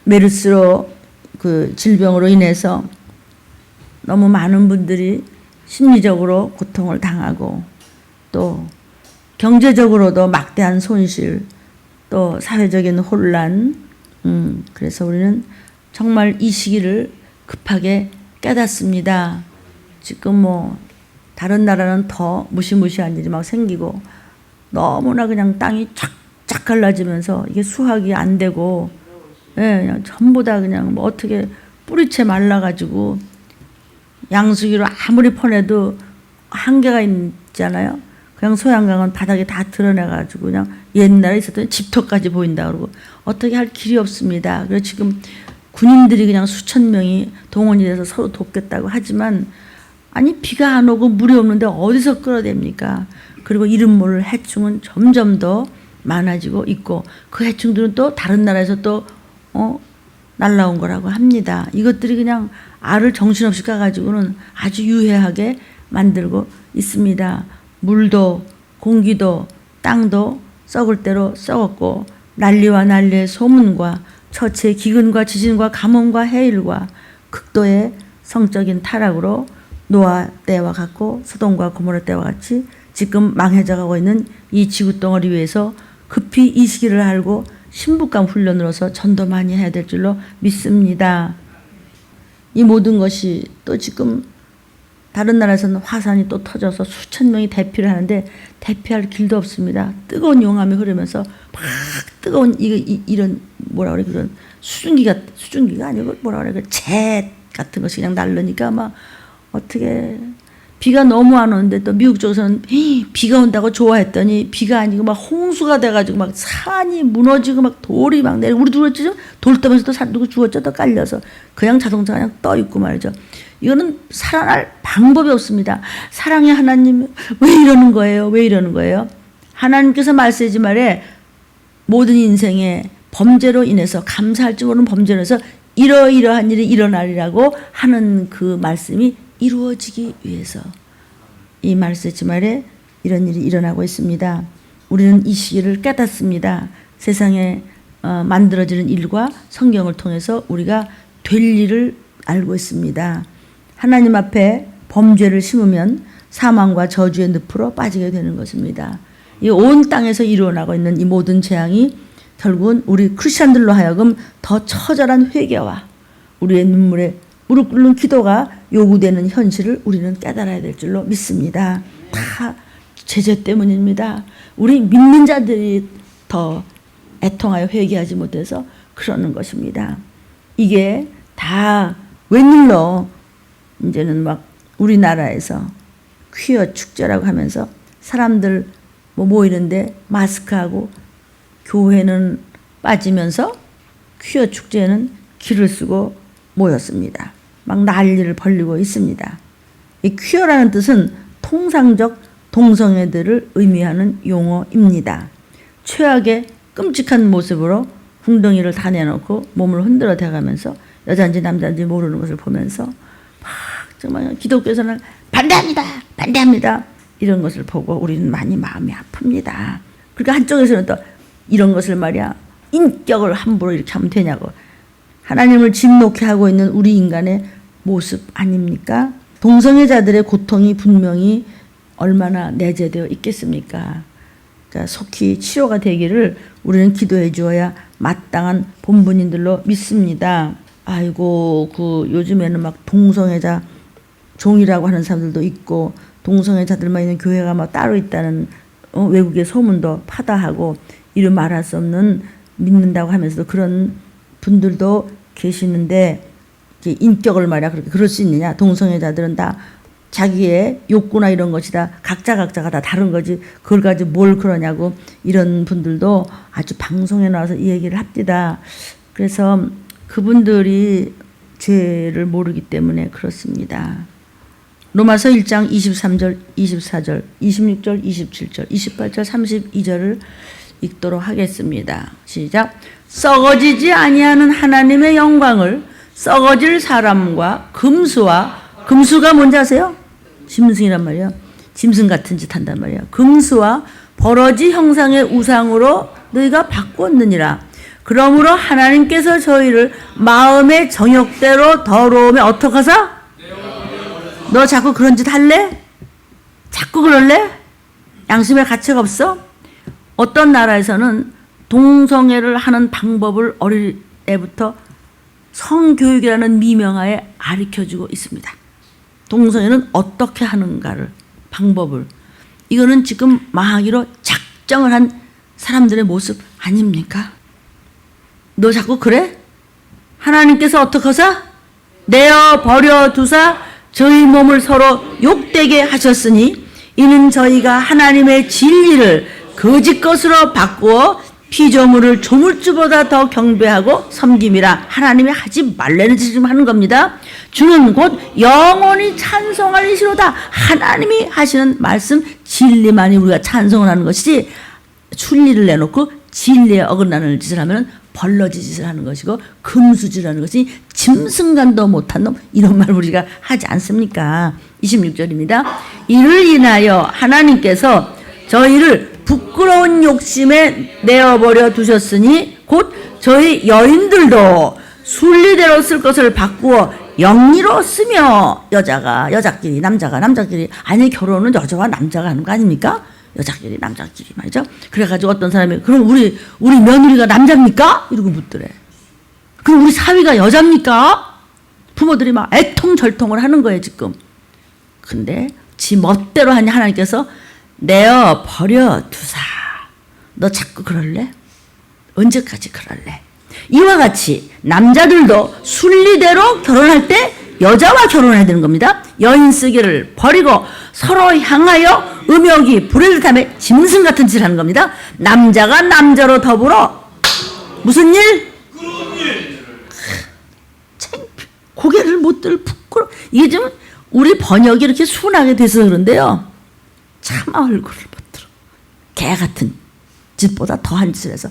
메르스로 그 질병으로 인해서 너무 많은 분들이 심리적으로 고통을 당하고 또 경제적으로도 막대한 손실 또 사회적인 혼란 그래서 우리는 정말 이 시기를 급하게 깨닫습니다. 지금 뭐 다른 나라는 더 무시무시한 일이 막 생기고 너무나 그냥 땅이 쫙쫙 갈라지면서 이게 수확이 안 되고 예, 그냥 전부 다 그냥 뭐 어떻게 뿌리채 말라가지고 양수기로 아무리 퍼내도 한계가 있잖아요. 그냥 소양강은 바닥에 다 드러내가지고 그냥 옛날에 있었던 집터까지 보인다 그러고 어떻게 할 길이 없습니다. 그래서 지금 군인들이 그냥 수천 명이 동원이 돼서 서로 돕겠다고 하지만 아니 비가 안 오고 물이 없는데 어디서 끌어댑니까? 그리고 이름 모를 해충은 점점 더 많아지고 있고 그 해충들은 또 다른 나라에서 또 날라온 거라고 합니다. 이것들이 그냥 알을 정신없이 까가지고는 아주 유해하게 만들고 있습니다. 물도 공기도 땅도 썩을 대로 썩었고 난리와 난리의 소문과 처치의 기근과 지진과 가뭄과 해일과 극도의 성적인 타락으로 노아 때와 같고 소돔과 고모라 때와 같이 지금 망해져가고 있는 이 지구덩어리 위에서 급히 이 시기를 알고 신부감 훈련으로서 전도 많이 해야 될 줄로 믿습니다. 이 모든 것이 또 지금 다른 나라에서는 화산이 또 터져서 수천 명이 대피를 하는데 대피할 길도 없습니다. 뜨거운 용암이 흐르면서 막 뜨거운 이런 뭐라 그래 그런 수증기가 아니고 뭐라 그래 그 jet 같은 것이 그냥 날르니까 막 어떻게 비가 너무 안 오는데 또 미국 쪽에서는 비가 온다고 좋아했더니 비가 아니고 막 홍수가 돼가지고 막 산이 무너지고 막 돌이 막 내리고 우리도 그랬죠. 돌 떠면서 또 누구 죽었죠. 또 깔려서 그냥 자동차가 그냥 떠 있고 말이죠. 이거는 살아날 방법이 없습니다. 사랑의 하나님 왜 이러는 거예요? 왜 이러는 거예요? 하나님께서 말씀하지 말에 모든 인생의 범죄로 인해서 감사할 줄 모르는 범죄로 인해서 이러이러한 일이 일어나리라고 하는 그 말씀이 이루어지기 위해서 이 말씀하지 말에 이런 일이 일어나고 있습니다. 우리는 이 시기를 깨닫습니다. 세상에 만들어지는 일과 성경을 통해서 우리가 될 일을 알고 있습니다. 하나님 앞에 범죄를 심으면 사망과 저주의 늪으로 빠지게 되는 것입니다. 이 온 땅에서 일어나고 있는 이 모든 재앙이 결국은 우리 크리스천들로 하여금 더 처절한 회개와 우리의 눈물에 무릎 꿇는 기도가 요구되는 현실을 우리는 깨달아야 될 줄로 믿습니다. 다 제재 때문입니다. 우리 믿는 자들이 더 애통하여 회개하지 못해서 그러는 것입니다. 이게 다 웬일로 이제는 막 우리나라에서 퀴어 축제라고 하면서 사람들 뭐 모이는데 마스크하고 교회는 빠지면서 퀴어 축제는 길을 쓰고 모였습니다. 막 난리를 벌리고 있습니다. 이 퀴어라는 뜻은 통상적 동성애들을 의미하는 용어입니다. 최악의 끔찍한 모습으로 궁덩이를 다 내놓고 몸을 흔들어 대가면서 여자인지 남자인지 모르는 것을 보면서 막 정말 기독교에서는 반대합니다. 반대합니다. 이런 것을 보고 우리는 많이 마음이 아픕니다. 그러니까 한쪽에서는 또 이런 것을 말이야 인격을 함부로 이렇게 하면 되냐고 하나님을 진노케 하고 있는 우리 인간의 모습 아닙니까? 동성애자들의 고통이 분명히 얼마나 내재되어 있겠습니까? 그러니까 속히 치료가 되기를 우리는 기도해 주어야 마땅한 본분인들로 믿습니다. 아이고 그 요즘에는 막 동성애자 종이라고 하는 사람들도 있고 동성애자들만 있는 교회가 막 따로 있다는 외국의 소문도 파다하고 이루 말할 수 없는 믿는다고 하면서도 그런 분들도 계시는데 인격을 말이야 그렇게 그럴 수 있느냐? 동성애자들은 다 자기의 욕구나 이런 것이 다 각자가 다 다른 거지 그걸 가지고 뭘 그러냐고 이런 분들도 아주 방송에 나와서 이 얘기를 합디다. 그래서 그분들이 죄를 모르기 때문에 그렇습니다. 로마서 1장 23절, 24절, 26절, 27절, 28절, 32절을 읽도록 하겠습니다. 시작. 썩어지지 아니하는 하나님의 영광을 썩어질 사람과 금수가 뭔지 아세요? 짐승이란 말이에요. 짐승 같은 짓 한단 말이에요. 금수와 버러지 형상의 우상으로 너희가 바꾸었느니라. 그러므로 하나님께서 저희를 마음의 정욕대로 더러움에 어떻게 하사? 너 자꾸 그런 짓 할래? 자꾸 그럴래? 양심의 가치가 없어? 어떤 나라에서는 동성애를 하는 방법을 어릴 때부터 성교육이라는 미명하에 가르쳐주고 있습니다. 동성애는 어떻게 하는가를, 방법을. 이거는 지금 망하기로 작정을 한 사람들의 모습 아닙니까? 너 자꾸 그래? 하나님께서 어떻게 하사? 내어 버려 두사 저희 몸을 서로 욕되게 하셨으니 이는 저희가 하나님의 진리를 거짓 것으로 바꾸어 피조물을 조물주보다 더 경배하고 섬김이라. 하나님이 하지 말라는 짓을 하는 겁니다. 주는 곧 영원히 찬송할 이시로다. 하나님이 하시는 말씀 진리만이 우리가 찬송을 하는 것이지, 순리를 내놓고 진리에 어긋나는 짓을 하면 벌러지 짓을 하는 것이고 금수질을 하는 것이 짐승간도 못한 놈, 이런 말 우리가 하지 않습니까? 26절입니다. 이를 인하여 하나님께서 저희를 부끄러운 욕심에 내어버려 두셨으니 곧 저희 여인들도 순리대로 쓸 것을 바꾸어 영리로 쓰며 여자끼리 남자가 남자끼리, 아니 결혼은 여자와 남자가 하는 거 아닙니까? 여자끼리 남자끼리 말이죠. 그래가지고 어떤 사람이 그럼 우리 며느리가 남자입니까? 이러고 묻더래. 그럼 우리 사위가 여자입니까? 부모들이 막 애통절통을 하는 거예요 지금. 근데 지 멋대로 하니 하나님께서 내어 버려 두사. 너 자꾸 그럴래? 언제까지 그럴래? 이와 같이 남자들도 순리대로 결혼할 때 여자와 결혼해야 되는 겁니다. 여인 쓰기를 버리고 서로 향하여 음욕이 불을 듯하며 짐승 같은 짓을 하는 겁니다. 남자가 남자로 더불어 무슨 일? 고개를 못 들 부끄러. 이게 좀 우리 번역이 이렇게 순하게 돼서 그런데요. 차마 얼굴을 못 들어. 개 같은 짓보다 더한 짓을 해서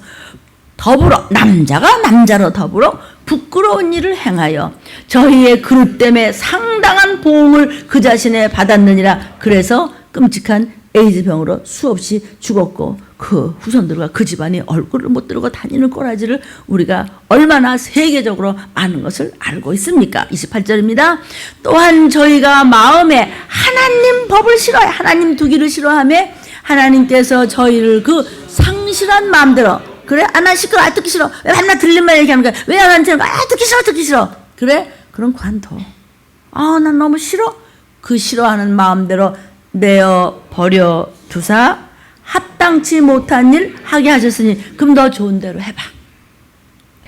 더불어 남자가 남자로 더불어 부끄러운 일을 행하여 저희의 그릇 때문에 상당한 보응을 그 자신에 받았느니라. 그래서 끔찍한 에이즈 병으로 수없이 죽었고 그 후손들과 그 집안이 얼굴을 못 들고 다니는 꼬라지를 우리가 얼마나 세계적으로 아는 것을 알고 있습니까? 28절입니다. 또한 저희가 마음에 하나님 법을 싫어해, 하나님 두기를 싫어하며 하나님께서 저희를 그 상실한 마음대로, 그래? 아, 나 시끄러, 듣기 싫어. 왜 맨날 들린말 얘기하는 거야? 왜 나한테 듣기 싫어. 그래? 그럼 관둬. 난 너무 싫어. 그 싫어하는 마음대로 내어 버려 두사 합당치 못한 일 하게 하셨으니 그럼 너 좋은 대로 해봐.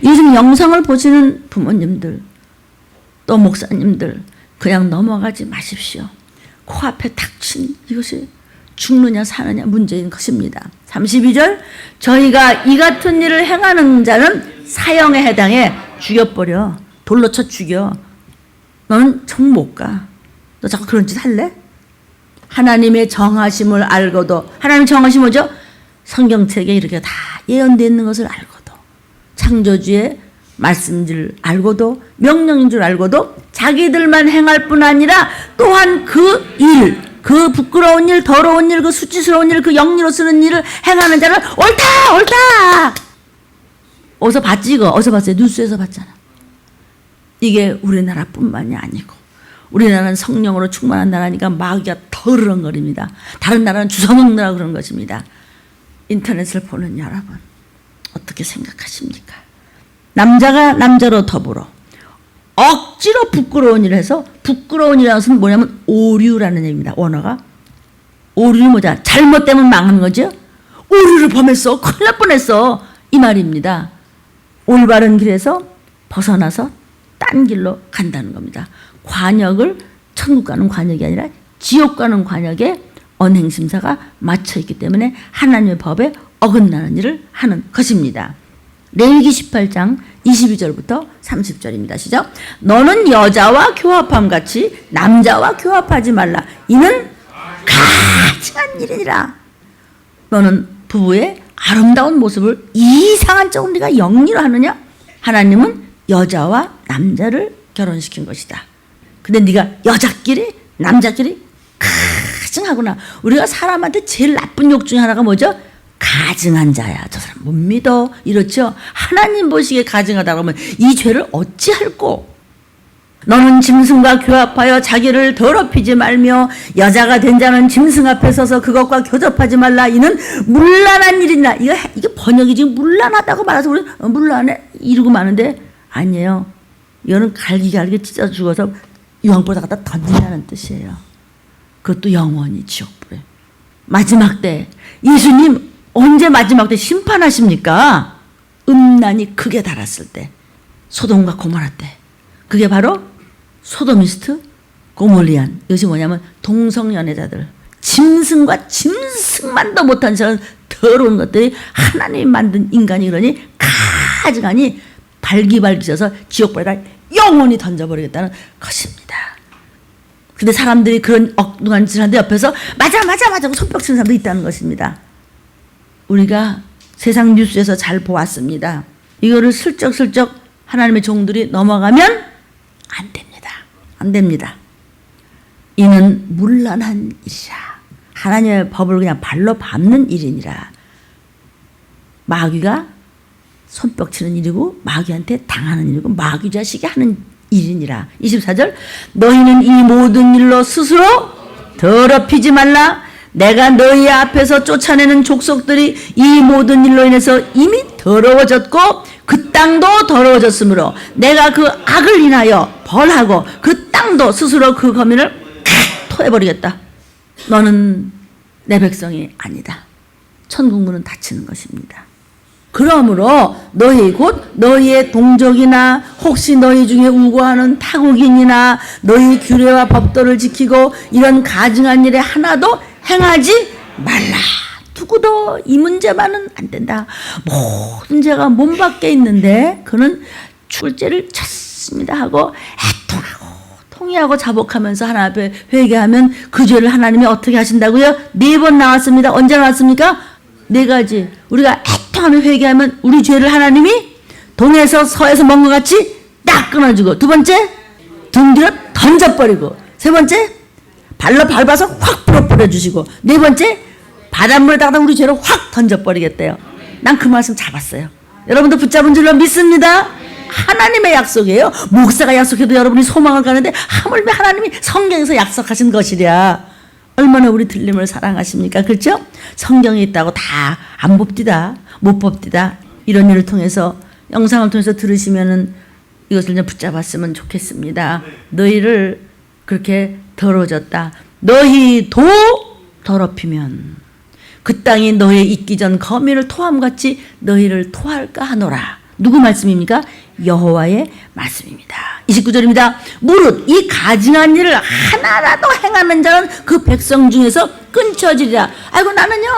요즘 영상을 보시는 부모님들 또 목사님들 그냥 넘어가지 마십시오. 코앞에 닥친 이것이 죽느냐 사느냐 문제인 것입니다. 32절 저희가 이 같은 일을 행하는 자는 사형에 해당해 죽여버려. 돌로 쳐 죽여. 너는 정 못 가. 너 자꾸 그런 짓 할래? 하나님의 정하심을 알고도, 하나님의 정하심 뭐죠? 성경책에 이렇게 다 예언되어 있는 것을 알고도, 창조주의 말씀줄 알고도, 명령인 줄 알고도 자기들만 행할 뿐 아니라 또한 그 일, 그 부끄러운 일, 더러운 일, 그 수치스러운 일, 그 영리로 쓰는 일을 행하는 자는 옳다! 어디서 봤지 이거? 어디서 봤어요? 뉴스에서 봤잖아. 이게 우리나라뿐만이 아니고 우리나라는 성령으로 충만한 나라니까 마귀가 더 으르렁거립니다. 다른 나라는 주워먹느라 그런 것입니다. 인터넷을 보는 여러분 어떻게 생각하십니까? 남자가 남자로 더불어 억지로 부끄러운 일을 해서, 부끄러운 일이라는 것은 뭐냐면 오류라는 얘기입니다. 원어가 오류는 뭐냐? 잘못되면 망하는 거죠. 오류를 범했어, 큰일 날 뻔했어, 이 말입니다. 올바른 길에서 벗어나서 딴 길로 간다는 겁니다. 관역을 천국 가는 관역이 아니라 지옥 가는 관역에 언행심사가 맞춰있기 때문에 하나님의 법에 어긋나는 일을 하는 것입니다. 레위기 18장 22절부터 30절입니다. 시작. 너는 여자와 교합함 같이 남자와 교합하지 말라. 이는 가증한 일이니라. 너는 부부의 아름다운 모습을 이상한 쪽으로 네가 영리로 하느냐? 하나님은 여자와 남자를 결혼시킨 것이다. 근데 네가 여자끼리 남자끼리 가증하구나. 우리가 사람한테 제일 나쁜 욕 중에 하나가 뭐죠? 가증한 자야. 저 사람 못 믿어. 이렇죠. 하나님 보시기에 가증하다 그러면 이 죄를 어찌할꼬. 너는 짐승과 교합하여 자기를 더럽히지 말며 여자가 된 자는 짐승 앞에 서서 그것과 교접하지 말라. 이는 문란한 일이나. 이게 번역이 지금 문란하다고 말해서 우리 문란해 이러고 마는데 아니에요. 이거는 갈기갈기 찢어 죽어서 유황불에 갖다 던진다는 뜻이에요. 그것도 영원히 지옥불에. 마지막 때 예수님 언제 마지막 때 심판하십니까? 음란이 극에 달았을 때, 소돔과 고모라 때. 그게 바로 소도미스트, 고몰리안. 이것이 뭐냐면 동성연애자들, 짐승과 짐승만도 못한 저런 더러운 것들이 하나님이 만든 인간이 그러니 가증하니 발기발기져서 지옥불에다 영원히 던져버리겠다는 것입니다. 근데 사람들이 그런 엉뚱한 짓을 하는데 옆에서 맞아 하고 손뼉 치는 사람도 있다는 것입니다. 우리가 세상 뉴스에서 잘 보았습니다. 이거를 슬쩍슬쩍 하나님의 종들이 넘어가면 안 됩니다. 안 됩니다. 이는 문란한 일이라. 하나님의 법을 그냥 발로 밟는 일이니라. 마귀가 손뼉 치는 일이고 마귀한테 당하는 일이고 마귀 자식이 하는 일이니라. 24절 너희는 이 모든 일로 스스로 더럽히지 말라. 내가 너희 앞에서 쫓아내는 족속들이 이 모든 일로 인해서 이미 더러워졌고 그 땅도 더러워졌으므로 내가 그 악을 인하여 벌하고 그 땅도 스스로 그 거민을 토해버리겠다. 너는 내 백성이 아니다. 천국문은 닫히는 것입니다. 그러므로 너희 곧 너희의 동족이나 혹시 너희 중에 우고하는 타국인이나 너희 규례와 법도를 지키고 이런 가증한 일에 하나도 행하지 말라. 누구도 이 문제만은 안 된다. 모든 죄가 몸 밖에 있는데 그는 출제를 쳤습니다 하고 애통하고 통회하고 자복하면서 하나님 앞에 회개하면 그 죄를 하나님이 어떻게 하신다고요? 4번 나왔습니다. 언제 나왔습니까? 4가지. 우리가 애통하며 회개하면 우리 죄를 하나님이 동에서 서에서 먼 것 같이 딱 끊어주고, 2번째 등 뒤로 던져버리고, 3번째 발로 밟아서 확 풀어버려주시고, 4번째 바닷물에다가 우리 죄를 확 던져버리겠대요. 난 그 말씀 잡았어요. 여러분도 붙잡은 줄로 믿습니다. 하나님의 약속이에요. 목사가 약속해도 여러분이 소망을 가는데 하물며 하나님이 성경에서 약속하신 것이랴. 얼마나 우리 들림을 사랑하십니까? 그렇죠? 성경에 있다고 다 안 봅디다, 못 봅디다. 이런 일을 통해서, 영상을 통해서 들으시면은 이것을 좀 붙잡았으면 좋겠습니다. 너희를 그렇게 더러워졌다. 너희도 더럽히면 그 땅이 너희의 있기 전 거민을 토함같이 너희를 토할까 하노라. 누구 말씀입니까? 여호와의 말씀입니다. 29절입니다. 무릇 이 가증한 일을 하나라도 행하는 자는 그 백성 중에서 끊쳐지리라. 아이고 나는요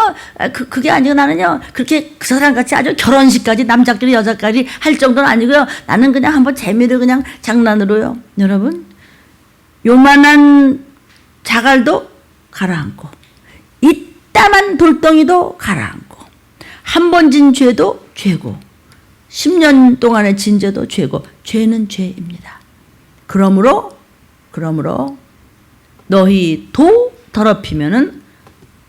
그게 아니고 나는요 그렇게 그 사람같이 아주 결혼식까지 남자끼리 여자끼리 할 정도는 아니고요. 나는 그냥 한번 재미로 그냥 장난으로요. 여러분 요만한 자갈도 가라앉고 이따만 돌덩이도 가라앉고 한 번 진 죄도 죄고 10년 동안의 진 죄도 죄고 죄는 죄입니다. 그러므로 너희도 더럽히면은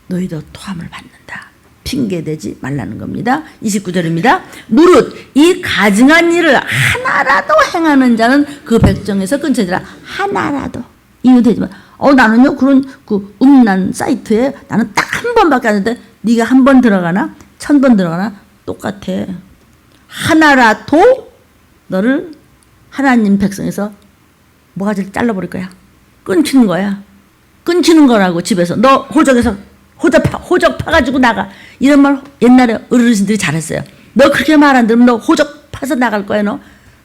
너희도 토함을 받는다. 핑계대지 말라는 겁니다. 29절입니다. 무릇 이 가증한 일을 하나라도 행하는 자는 그 백성에서 끊쳐지라. 하나라도. 이유 되지만 나는요 그런 그 음란 사이트에 나는 딱 한 번밖에 안 했는데 네가 한 번 들어가나 1000번 들어가나 똑같아. 하나라도 너를 하나님 백성에서 모가지를 잘라버릴 거야. 끊기는 거야. 끊기는 거라고. 집에서 너 호적에서 호적 파가지고 나가. 이런 말 옛날에 어르신들이 잘했어요. 너 그렇게 말 안 들으면 너 호적 파서 나갈 거야. 너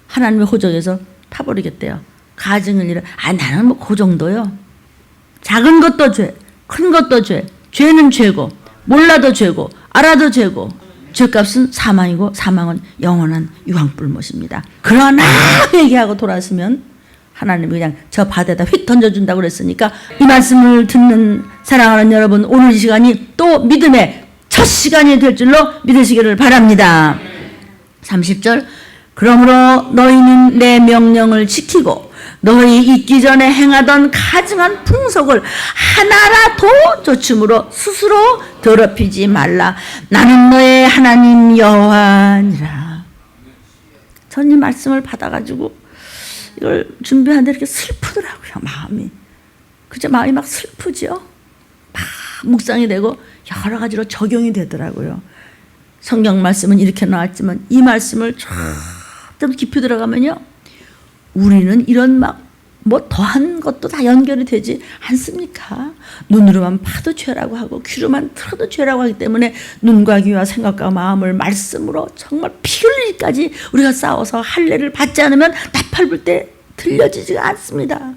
하나님의 호적에서 파버리겠대요. 가증을 일을 나는 뭐 그 정도요. 작은 것도 죄, 큰 것도 죄. 죄는 죄고 몰라도 죄고 알아도 죄고 죄값은 사망이고 사망은 영원한 유황불못입니다. 그러나 회개하고 돌아서면 하나님이 그냥 저 바다에다 휙 던져준다고 그랬으니까 이 말씀을 듣는 사랑하는 여러분, 오늘 이 시간이 또 믿음의 첫 시간이 될 줄로 믿으시기를 바랍니다. 30절 그러므로 너희는 내 명령을 지키고 너희 있기 전에 행하던 가증한 풍속을 하나라도 조춤으로 스스로 더럽히지 말라. 나는 너의 하나님 여호와니라. 전 이 말씀을 받아가지고 이걸 준비하는데 이렇게 슬프더라고요. 마음이. 그저 마음이 막 슬프죠. 막 묵상이 되고 여러 가지로 적용이 되더라고요. 성경 말씀은 이렇게 나왔지만 이 말씀을 좀 깊이 들어가면요, 우리는 이런 막 뭐 더한 것도 다 연결이 되지 않습니까? 눈으로만 봐도 죄라고 하고 귀로만 들어도 죄라고 하기 때문에 눈과 귀와 생각과 마음을 말씀으로 정말 피 흘리기까지 우리가 싸워서 할례를 받지 않으면 나팔 불 때 들려지지가 않습니다.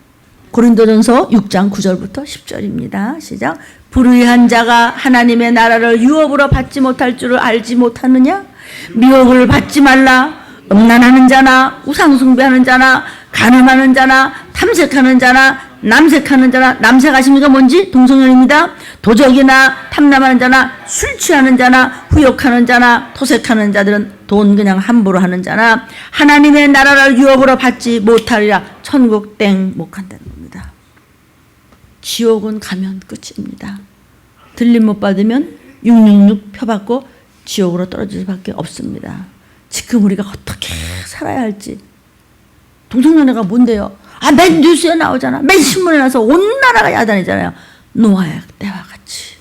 고린도전서 6장 9절부터 10절입니다. 시작. 불의한 자가 하나님의 나라를 유업으로 받지 못할 줄을 알지 못하느냐? 미혹을 받지 말라. 음란하는 자나 우상숭배하는 자나 간음하는 자나 탐색하는 자나 남색하는 자나, 남색하십니까? 뭔지? 동성연입니다. 도적이나 탐남하는 자나 술 취하는 자나 후욕하는 자나 토색하는 자들은 돈 그냥 함부로 하는 자나 하나님의 나라를 유업으로 받지 못하리라. 천국 땡 못 간다는 겁니다. 지옥은 가면 끝입니다. 들림 못 받으면 666 펴받고 지옥으로 떨어질 수밖에 없습니다. 지금 우리가 어떻게 살아야 할지. 동성연애가 뭔데요? 맨 뉴스에 나오잖아. 맨 신문에 나서 온 나라가 야단이잖아요. 노아의 때와 같이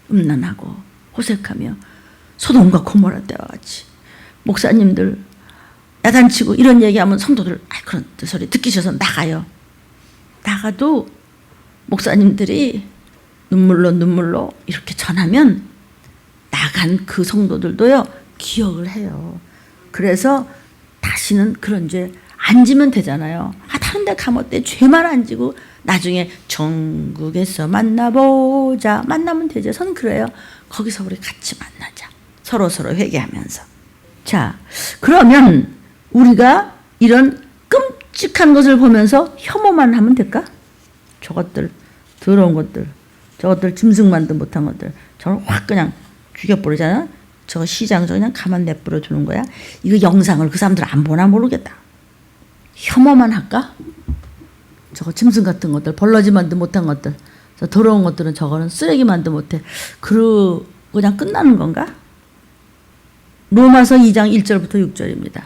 음란하고 호색하며 소돔과 고모라 때와 같이. 목사님들 야단치고 이런 얘기하면 성도들 그런 소리 듣기 싫어서 나가요. 나가도 목사님들이 눈물로 이렇게 전하면 나간 그 성도들도요 기억을 해요. 그래서 다시는 그런 죄 안 지면 되잖아요. 다른 데 가면 죄만 안 지고 나중에 천국에서 만나보자. 만나면 되죠. 선 그래요. 거기서 우리 같이 만나자. 서로 회개하면서. 자, 그러면 우리가 이런 끔찍한 것을 보면서 혐오만 하면 될까? 저것들 더러운 것들, 저것들 짐승만도 못한 것들, 저걸 확 그냥 죽여버리잖아. 저거 시장에서 그냥 가만 내버려 두는 거야. 이거 영상을 그 사람들 안 보나 모르겠다. 혐오만 할까? 저거 짐승 같은 것들, 벌러지만도 못한 것들, 저 더러운 것들은 저거는 쓰레기만도 못해. 그러고 그냥 끝나는 건가? 로마서 2장 1절부터 6절입니다.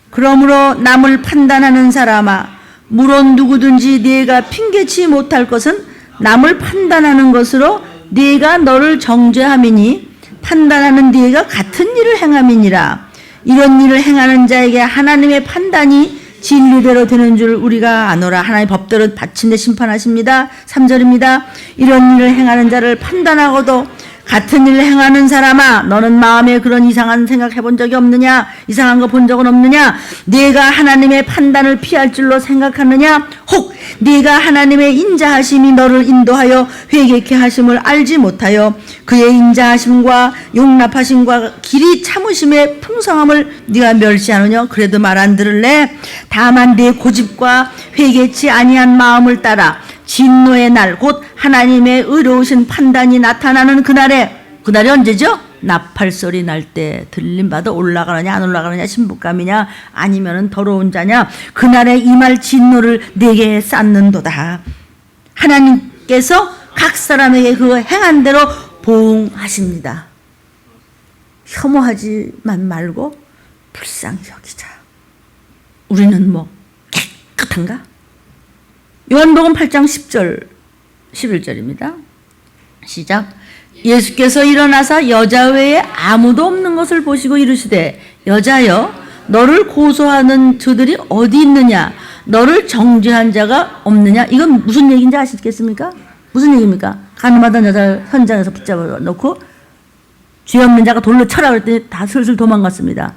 그러므로 남을 판단하는 사람아, 물론 누구든지 네가 핑계치 못할 것은 남을 판단하는 것으로 네가 너를 정죄함이니 판단하는 네가 같은 일을 행함이니라. 이런 일을 행하는 자에게 하나님의 판단이 진리대로 되는 줄 우리가 아노라. 하나님의 법대로 바친데 심판하십니다. 3절입니다. 이런 일을 행하는 자를 판단하고도 같은 일을 행하는 사람아, 너는 마음에 그런 이상한 생각 해본 적이 없느냐? 이상한 거 본 적은 없느냐? 네가 하나님의 판단을 피할 줄로 생각하느냐? 혹 네가 하나님의 인자하심이 너를 인도하여 회개케 하심을 알지 못하여 그의 인자하심과 용납하심과 길이 참으심의 풍성함을 네가 멸시하느냐? 그래도 말 안 들을래? 다만 네 고집과 회개치 아니한 마음을 따라 진노의 날, 곧 하나님의 의로우신 판단이 나타나는 그날이 언제죠? 나팔소리 날 때 들림받아 올라가느냐 안 올라가느냐, 신부감이냐 아니면은 더러운 자냐, 그날에 임할 진노를 내게 쌓는도다. 하나님께서 각 사람에게 그 행한 대로 보응하십니다. 혐오하지만 말고 불쌍히 여기자. 우리는 뭐 깨끗한가? 요한복음 8장 10절 11절입니다. 시작. 예수께서 일어나사 여자 외에 아무도 없는 것을 보시고 이르시되 여자여, 너를 고소하는 저들이 어디 있느냐? 너를 정죄한 자가 없느냐? 이건 무슨 얘기인지 아시겠습니까? 무슨 얘기입니까? 가늠하던 여자를 현장에서 붙잡아 놓고 죄 없는 자가 돌로 쳐라 그랬더니 다 슬슬 도망갔습니다.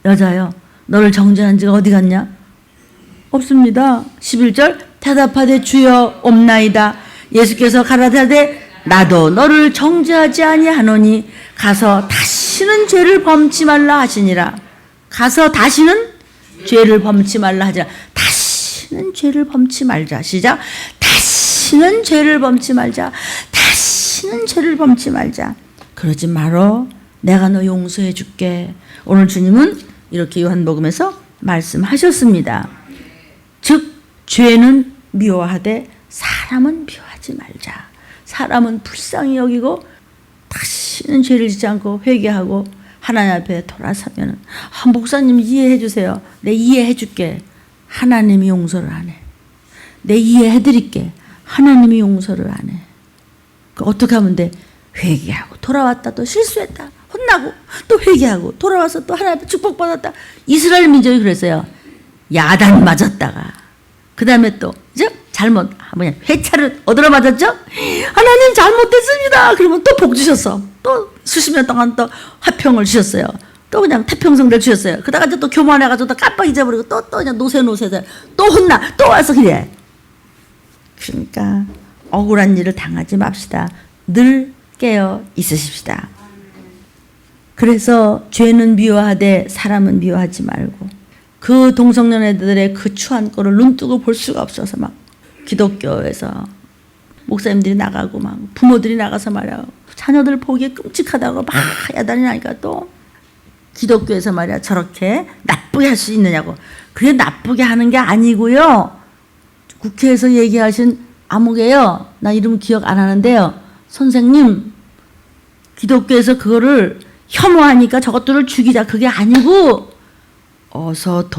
여자여, 너를 정죄한 자가 어디 갔냐? 없습니다. 11절. 대답하되 주여 없나이다. 예수께서 가라사대 나도 너를 정죄하지 아니하노니 가서 다시는 죄를 범치 말라 하시니라. 가서 다시는 죄를 범치 말라 하지라. 다시는 죄를 범치 말자. 시작. 다시는 죄를 범치 말자. 다시는 죄를 범치 말자. 그러지 말어. 내가 너 용서해 줄게. 오늘 주님은 이렇게 요한복음에서 말씀하셨습니다. 즉 죄는 미워하되 사람은 미워하지 말자. 사람은 불쌍히 여기고 다시는 죄를 짓지 않고 회개하고 하나님 앞에 돌아서면 목사님 이해해 주세요. 내 이해해 줄게. 하나님이 용서를 안 해. 내 이해해 드릴게. 하나님이 용서를 안 해. 어떻게 하면 돼? 회개하고 돌아왔다 또 실수했다 혼나고 또 회개하고 돌아와서 또 하나님 앞에 축복받았다. 이스라엘 민족이 그랬어요. 야단 맞았다가 그 다음에 또 이제 잘못 회차를 얻으러 맞았죠. 하나님 잘못했습니다. 그러면 또 복 주셨어. 또 수십 년 동안 또 화평을 주셨어요. 또 그냥 태평성대를 주셨어요. 그러다가 이제 또 교만해가지고 또 깜빡 잊어버리고 또 그냥 노세 또 혼나 또 와서 그래. 그러니까 억울한 일을 당하지 맙시다. 늘 깨어 있으십시다. 그래서 죄는 미워하되 사람은 미워하지 말고 그 동성연애들의 그 추한 꼴을 눈뜨고 볼 수가 없어서 막 기독교에서 목사님들이 나가고 막 부모들이 나가서 말이야 자녀들 보기에 끔찍하다고 막 야단이 나니까 또 기독교에서 말이야 저렇게 나쁘게 할 수 있느냐고. 그게 나쁘게 하는 게 아니고요. 국회에서 얘기하신 아무개요. 나 이름 기억 안 하는데요. 선생님 기독교에서 그거를 혐오하니까 저것들을 죽이자 그게 아니고 어서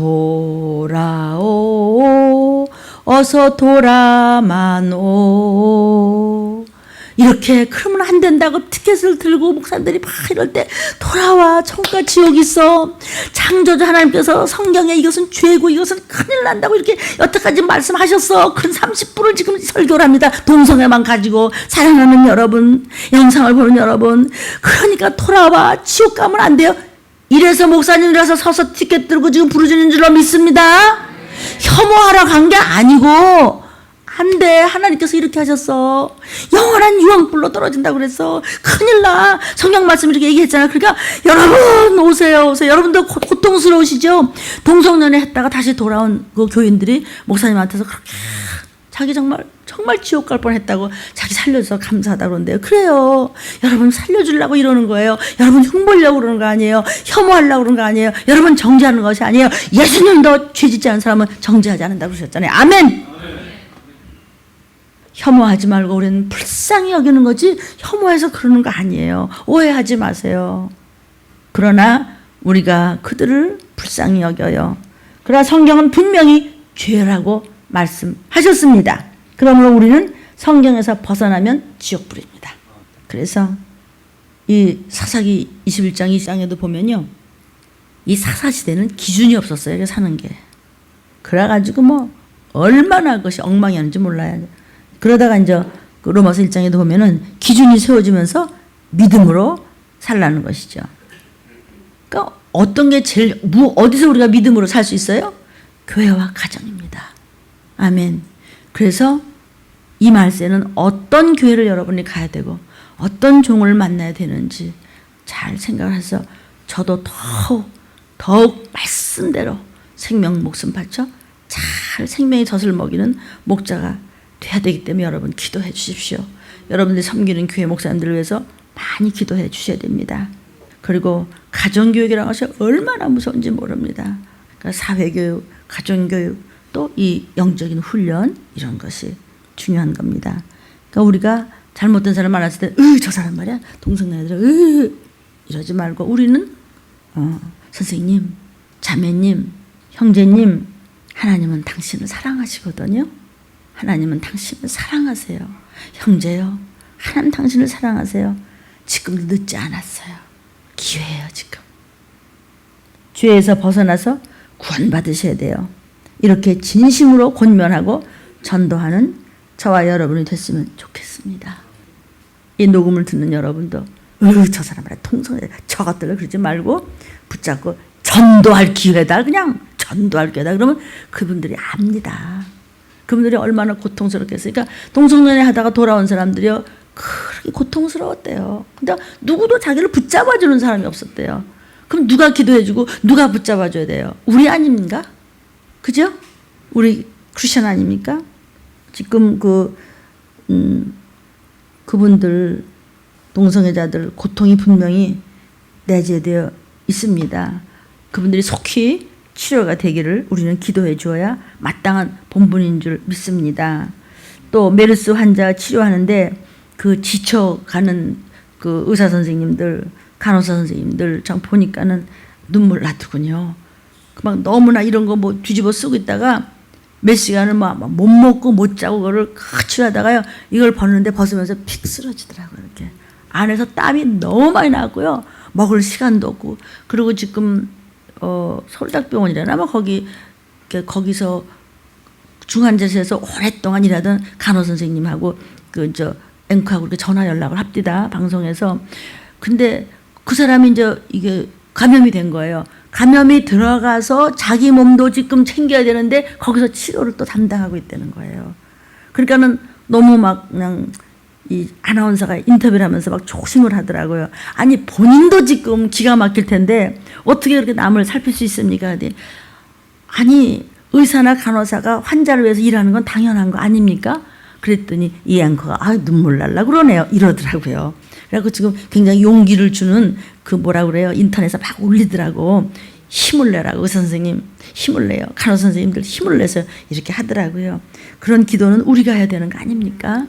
돌아오 어서 돌아만 오 이렇게 그러면 안 된다고 티켓을 들고 목사님들이 막 이럴 때 돌아와 천국과 지옥이 있어. 창조주 하나님께서 성경에 이것은 죄고 이것은 큰일 난다고 이렇게 여태까지 말씀하셨어. 큰 30분을 지금 설교를 합니다. 동성애만 가지고 사랑하는 여러분 영상을 보는 여러분 그러니까 돌아와 지옥 가면 안 돼요. 이래서 목사님이라서 서서 티켓 들고 지금 부르짖는 줄로 믿습니다. 혐오하러 간 게 아니고 안 돼. 하나님께서 이렇게 하셨어. 영원한 유황불로 떨어진다고 그랬어. 큰일 나. 성경 말씀 이렇게 얘기했잖아요. 그러니까 여러분 오세요. 여러분도 고통스러우시죠? 동성연애 했다가 다시 돌아온 그 교인들이 목사님한테서 그렇게 자기 정말 지옥 갈 뻔했다고 자기 살려줘서 감사하다고 그러는데요. 그래요. 여러분 살려주려고 이러는 거예요. 여러분 흉보려고 그러는 거 아니에요. 혐오하려고 그러는 거 아니에요. 여러분 정죄하는 것이 아니에요. 예수님도 죄 짓지 않은 사람은 정죄하지 않는다고 그러셨잖아요. 아멘. 혐오하지 말고 우리는 불쌍히 여기는 거지 혐오해서 그러는 거 아니에요. 오해하지 마세요. 그러나 우리가 그들을 불쌍히 여겨요. 그러나 성경은 분명히 죄라고 말씀하셨습니다. 그러므로 우리는 성경에서 벗어나면 지옥불입니다. 그래서 이 사사기 21장 2장에도 보면요. 이 사사시대는 기준이 없었어요. 사는 게. 그래가지고 뭐 얼마나 그것이 엉망이었는지 몰라요. 그러다가 이제 그 로마서 1장에도 보면은 기준이 세워지면서 믿음으로 살라는 것이죠. 그러니까 어떤 게 제일 어디서 우리가 믿음으로 살 수 있어요? 교회와 가정입니다. 아멘. 그래서 이 말세는 어떤 교회를 여러분이 가야 되고 어떤 종을 만나야 되는지 잘 생각을 해서 저도 더욱 말씀대로 생명 목숨 바쳐 잘 생명의 젖을 먹이는 목자가 돼야 되기 때문에 여러분 기도해 주십시오. 여러분들이 섬기는 교회 목사님들을 위해서 많이 기도해 주셔야 됩니다. 그리고 가정교육이라는 것이 얼마나 무서운지 모릅니다. 그러니까 사회교육, 가정교육, 또 이 영적인 훈련 이런 것이 중요한 겁니다. 그러니까 우리가 잘못된 사람 만났을 때 저 사람 말이야 동성애들 이러지 말고 우리는 선생님, 자매님, 형제님 하나님은 당신을 사랑하시거든요. 하나님은 당신을 사랑하세요. 형제요. 하나님 당신을 사랑하세요. 지금도 늦지 않았어요. 기회예요 지금. 죄에서 벗어나서 구원받으셔야 돼요. 이렇게 진심으로 권면하고 전도하는 저와 여러분이 됐으면 좋겠습니다. 이 녹음을 듣는 여러분도 저 사람 말이야 통성애 저것들을 그러지 말고 붙잡고 전도할 기회다. 그냥 전도할 기회다. 그러면 그분들이 압니다. 그분들이 얼마나 고통스럽겠어요. 그러니까 동성연애 하다가 돌아온 사람들이요 그렇게 고통스러웠대요. 근데 누구도 자기를 붙잡아주는 사람이 없었대요. 그럼 누가 기도해주고 누가 붙잡아줘야 돼요? 우리 아닙니까? 그죠? 우리 크리스천 아닙니까? 지금 그분들 동성애자들 고통이 분명히 내재되어 있습니다. 그분들이 속히 치료가 되기를 우리는 기도해 주어야 마땅한 본분인 줄 믿습니다. 또 메르스 환자 치료하는데 그 지쳐가는 그 의사 선생님들, 간호사 선생님들 참 보니까는 눈물 나더군요. 막 너무나 이런 거 뭐 뒤집어 쓰고 있다가 몇 시간을 막 못 먹고 못 자고 그걸 치료하다가요, 이걸 벗는데 벗으면서 픽 쓰러지더라고요. 이렇게 안에서 땀이 너무 많이 나고요, 먹을 시간도 없고. 그리고 지금 서울대병원이라나 뭐 거기서 중환자실에서 오랫동안 일하던 간호 선생님하고 앵커하고 이렇게 전화 연락을 합디다, 방송에서. 근데 그 사람이 이제 이게 감염이 된 거예요. 감염이 들어가서 자기 몸도 지금 챙겨야 되는데 거기서 치료를 또 담당하고 있다는 거예요. 그러니까는 너무 막 그냥 이 아나운서가 인터뷰를 하면서 막 조심을 하더라고요. 아니 본인도 지금 기가 막힐 텐데 어떻게 그렇게 남을 살필 수 있습니까? 아니 의사나 간호사가 환자를 위해서 일하는 건 당연한 거 아닙니까? 그랬더니 이 앵커가 눈물 날라 그러네요, 이러더라고요. 그래갖고 지금 굉장히 용기를 주는 그 뭐라 그래요, 인터넷에 막 올리더라고. 힘을 내라고, 의사 선생님 힘을 내요, 간호사 선생님들 힘을 내서 이렇게 하더라고요. 그런 기도는 우리가 해야 되는 거 아닙니까?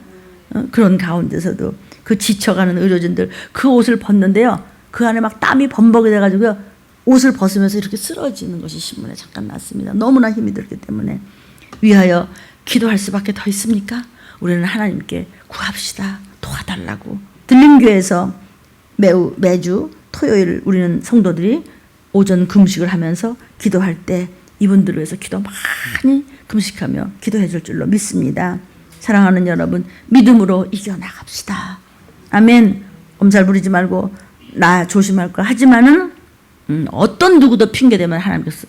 그런 가운데서도 그 지쳐가는 의료진들 그 옷을 벗는데요, 그 안에 막 땀이 범벅이 돼가지고요, 옷을 벗으면서 이렇게 쓰러지는 것이 신문에 잠깐 났습니다. 너무나 힘이 들기 때문에 위하여 기도할 수밖에 더 있습니까? 우리는 하나님께 구합시다. 도와달라고. 들림교회에서 매주 토요일 우리는 성도들이 오전 금식을 하면서 기도할 때 이분들을 위해서 기도 많이 금식하며 기도해 줄 줄로 믿습니다. 사랑하는 여러분, 믿음으로 이겨나갑시다. 아멘. 엄살 부리지 말고 나 조심할 거 하지만은 어떤 누구도 핑계대면 하나님께서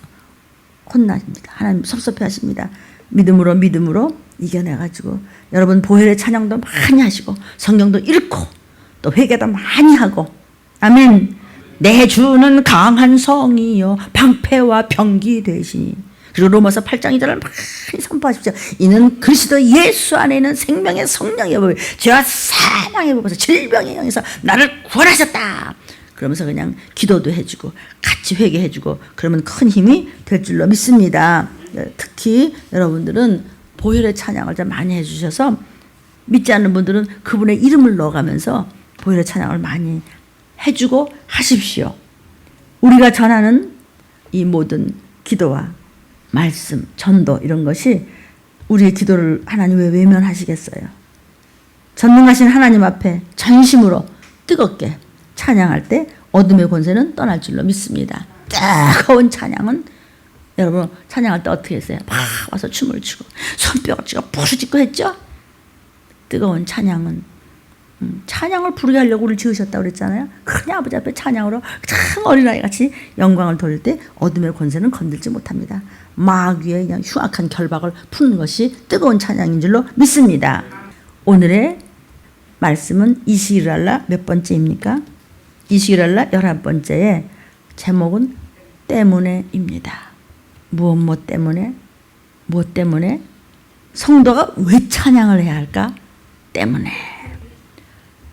혼나십니다. 하나님 섭섭해하십니다. 믿음으로 이겨내가지고 여러분 보혈의 찬양도 많이 하시고 성경도 읽고 또 회개도 많이 하고. 아멘. 내 주는 강한 성이요 방패와 병기 되시니. 그리고 로마서 8장 2절을 많이 선포하십시오. 이는 그리스도 예수 안에 있는 생명의 성령의 법을 죄와 사망의 법에서 질병의 영에서 나를 구원하셨다. 그러면서 그냥 기도도 해주고 같이 회개해주고 그러면 큰 힘이 될 줄로 믿습니다. 특히 여러분들은 보혈의 찬양을 좀 많이 해주셔서 믿지 않는 분들은 그분의 이름을 넣어가면서 보혈의 찬양을 많이 해주고 하십시오. 우리가 전하는 이 모든 기도와 말씀, 전도 이런 것이 우리의 기도를 하나님 왜 외면하시겠어요? 전능하신 하나님 앞에 전심으로 뜨겁게 찬양할 때 어둠의 권세는 떠날 줄로 믿습니다. 뜨거운 찬양은 여러분 찬양할 때 어떻게 했어요? 막 와서 춤을 추고 손뼉을 치고 부르짖고 했죠? 뜨거운 찬양은 찬양을 부르게 하려고 우리를 지으셨다고 그랬잖아요. 큰 아버지 앞에 찬양으로 참 어린아이같이 영광을 돌릴 때 어둠의 권세는 건들지 못합니다. 마귀의 그냥 흉악한 결박을 푸는 것이 뜨거운 찬양인 줄로 믿습니다. 오늘의 말씀은 이시랄라 몇 번째입니까? 이시랄라 11번째의 제목은 때문에입니다. 무엇 때문에? 무엇 때문에? 성도가 왜 찬양을 해야 할까? 때문에.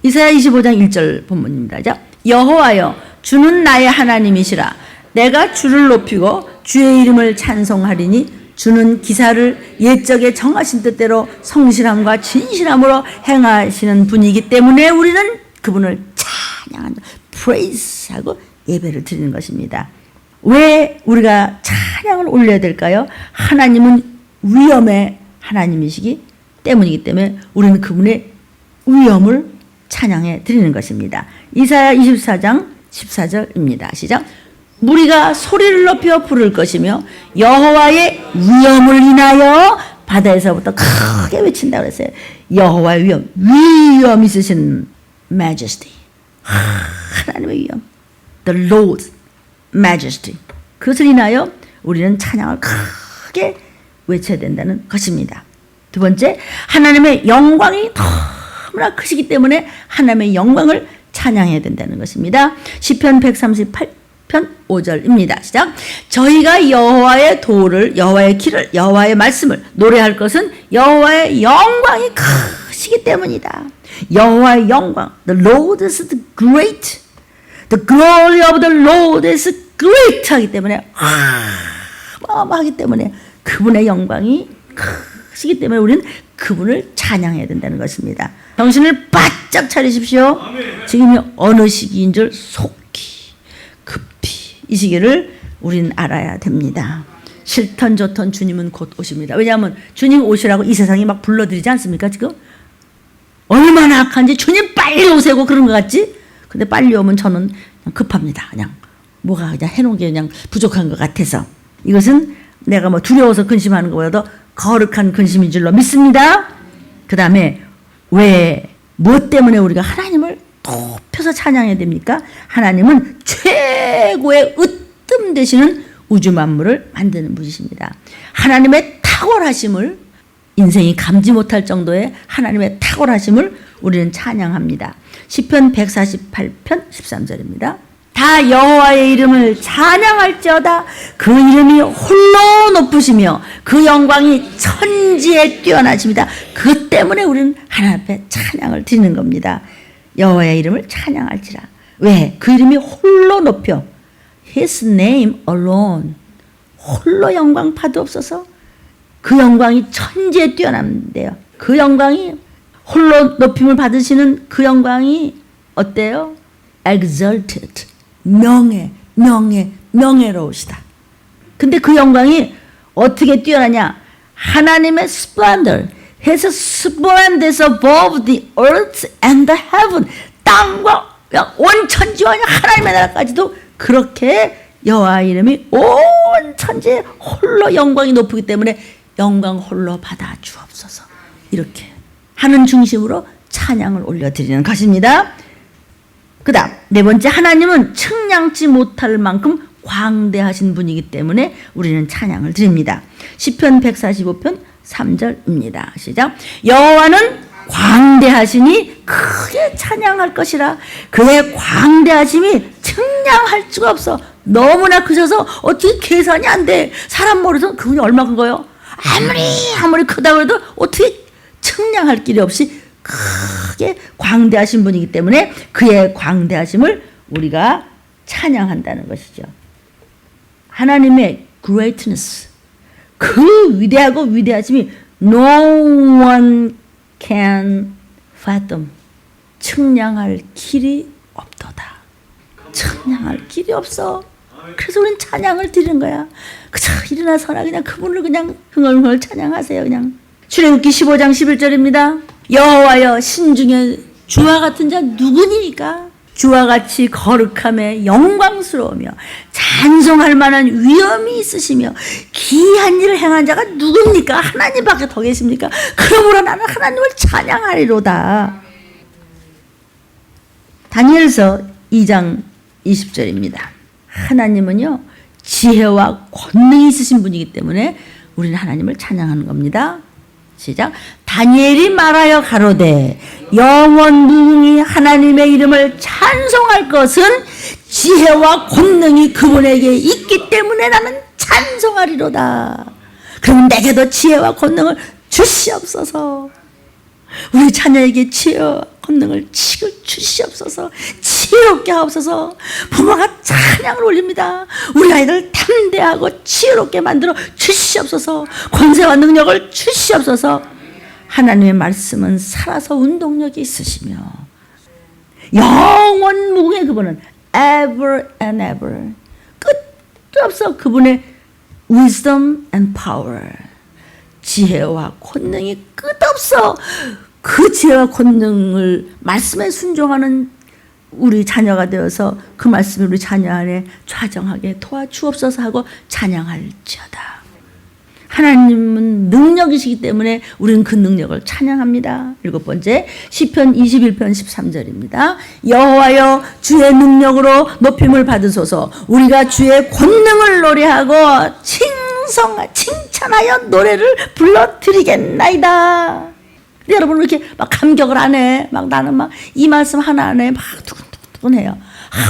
이사야 25장 1절 본문입니다. 여호와여 주는 나의 하나님이시라. 내가 주를 높이고 주의 이름을 찬송하리니 주는 기사를 옛적에 정하신 뜻대로 성실함과 진실함으로 행하시는 분이기 때문에 우리는 그분을 찬양한다. 프레이스하고 예배를 드리는 것입니다. 왜 우리가 찬양을 올려야 될까요? 하나님은 위엄의 하나님이시기 때문이기 때문에 우리는 그분의 위엄을 찬양해 드리는 것입니다. 이사야 24장 14절입니다. 시작. 무리가 소리를 높여 부를 것이며 여호와의 위엄을 인하여 바다에서부터 크게 외친다고 했어요. 여호와의 위엄 있으신 majesty. 하나님의 위엄. The Lord's majesty. 그것을 인하여 우리는 찬양을 크게 외쳐야 된다는 것입니다. 두 번째, 하나님의 영광이 너무나 크시기 때문에 하나님의 영광을 찬양해야 된다는 것입니다. 시편 138편 5절입니다. 시작. 저희가 여호와의 도를, 여호와의 길을, 여호와의 말씀을 노래할 것은 여호와의 영광이 크시기 때문이다. 여호와의 영광. The Lord is great. The glory of the Lord is great 하기 때문에 어마어마하기 때문에 그분의 영광이 크시기 때문에 우리는 그분을 찬양해야 된다는 것입니다. 정신을 바짝 차리십시오. 지금이 어느 시기인 줄 속히 급히 이 시기를 우리는 알아야 됩니다. 싫던 좋던 주님은 곧 오십니다. 왜냐하면 주님 오시라고 이 세상이 막 불러들이지 않습니까? 지금 얼마나 악한지 주님 빨리 오세요 그런 것 같지? 근데 빨리 오면 저는 그냥 급합니다. 그냥 뭐가 그냥 해놓은 게 그냥 부족한 것 같아서 이것은 내가 뭐 두려워서 근심하는 것보다도 거룩한 근심인 줄로 믿습니다. 그 다음에 왜 무엇 때문에 우리가 하나님을 높여서 찬양해야 됩니까? 하나님은 최고의 으뜸 되시는 우주 만물을 만드는 분이십니다. 하나님의 탁월하심을 인생이 감지 못할 정도의 하나님의 탁월하심을 우리는 찬양합니다. 시편 148편 13절입니다. 다 여호와의 이름을 찬양할지어다. 그 이름이 홀로 높으시며 그 영광이 천지에 뛰어나십니다. 그 때문에 우리는 하나님 앞에 찬양을 드리는 겁니다. 여호와의 이름을 찬양할지라. 왜? 그 이름이 홀로 높여. His name alone. 홀로 영광 파도없어서 그 영광이 천지에 뛰어난대요. 그 영광이 홀로 높임을 받으시는 그 영광이 어때요? Exalted. 명예로우시다. 근데 그 영광이 어떻게 뛰어나냐? 하나님의 splendor. His splendor is above the earth and the heaven. 땅과 온 천지와 하나님의 나라까지도 그렇게 여호와 이름이 온 천지에 홀로 영광이 높기 때문에 영광 홀로 받아 주옵소서. 이렇게 하는 중심으로 찬양을 올려드리는 것입니다. 그 다음 네 번째, 하나님은 측량치 못할 만큼 광대하신 분이기 때문에 우리는 찬양을 드립니다. 시편 145편 3절입니다. 시작. 여호와는 광대하시니 크게 찬양할 것이라. 그의 광대하심이 측량할 수가 없어. 너무나 크셔서 어떻게 계산이 안 돼. 사람 머리에서 그분이 얼마 큰 거예요? 아무리 크다고 해도 어떻게 측량할 길이 없이 크게 광대하신 분이기 때문에 그의 광대하심을 우리가 찬양한다는 것이죠. 하나님의 greatness, 그 위대하고 위대하심이 no one can fathom. 측량할 길이 없도다. 측량할 길이 없어. 그래서 우리는 찬양을 드리는 거야. 그저 일어나서나 그냥 그분을 그냥 흥얼흥얼 찬양하세요. 그냥. 출애굽기 15장 11절입니다. 여호와여, 신중에 주와 같은 자 누구니까? 주와 같이 거룩함에 영광스러우며 찬송할 만한 위엄이 있으시며 기이한 일을 행한 자가 누굽니까? 하나님밖에 더 계십니까? 그러므로 나는 하나님을 찬양하리로다. 다니엘서 2장 20절입니다. 하나님은요, 지혜와 권능이 있으신 분이기 때문에 우리는 하나님을 찬양하는 겁니다. 시작. 다니엘이 말하여 가로되 영원 무궁히 하나님의 이름을 찬송할 것은 지혜와 권능이 그분에게 있기 때문에 나는 찬송하리로다. 그럼 내게도 지혜와 권능을 주시옵소서. 우리 자녀에게 지혜와 권능을 주시옵소서. 지혜롭게 하옵소서. 부모가 찬양을 올립니다. 우리 아이들 담대하고 지혜롭게 만들어 주시옵소서. 권세와 능력을 주시옵소서. 하나님의 말씀은 살아서 운동력이 있으시며 영원 무궁의 그분은 ever and ever, 끝도 없어 그분의 wisdom and power, 지혜와 권능이 끝없어. 그 지혜와 권능을 말씀에 순종하는 우리 자녀가 되어서 그 말씀을 우리 자녀 안에 좌정하게 도와주옵소서 하고 찬양할지어다. 하나님은 능력이시기 때문에 우리는 그 능력을 찬양합니다. 일곱 번째, 시편 21편 13절입니다. 여호와여, 주의 능력으로 높임을 받으소서. 우리가 주의 권능을 노래하고 칭찬하여 노래를 불러드리겠나이다. 여러분, 이렇게 막 감격을 안 해. 막 나는 막 이 말씀 하나 안에 막 두근두근해요.